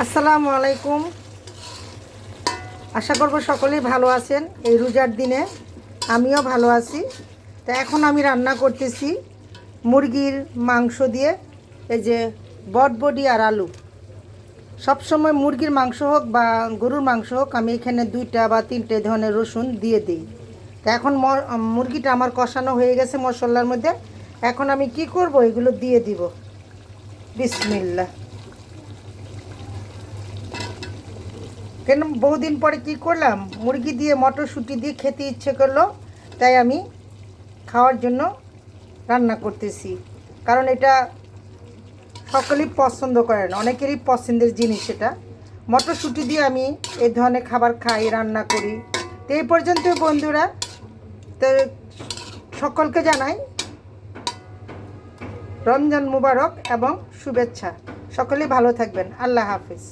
আসসালামু আলাইকুম। আশা করব সকলেই ভালো আছেন। এই রোজার দিনে আমিও ভালো আছি। তো এখন আমি রান্না করতেছি মুরগির মাংস দিয়ে এই যে বটবডি আর আলু। সবসময় মুরগির মাংস হোক বা গরুর মাংস হোক, আমি এখানে 2টা বা 3টে ধরনের রসুন দিয়ে দিই। তো এখন মুরগিটা আমার কষানো হয়ে গেছে মশলার মধ্যে। এখন আমি কি করব, এগুলো দিয়ে দিব। বিসমিল্লাহ। কেন বহুদিন পরে কি করলাম, মুরগি দিয়ে মটরশুঁটি দিয়ে খেতে ইচ্ছে করলো, তাই আমি খাওয়ার জন্য রান্না করতেছি। কারণ এটা সকলেই পছন্দ করেন, অনেকেরই পছন্দের জিনিস এটা। মটরশুঁটি দিয়ে আমি এই ধরনের খাবার খাই, রান্না করি। তো এই পর্যন্ত বন্ধুরা, তো সকলকে জানাই রমজান মুবারক এবং শুভেচ্ছা। সকলেই ভালো থাকবেন। আল্লাহ হাফিজ।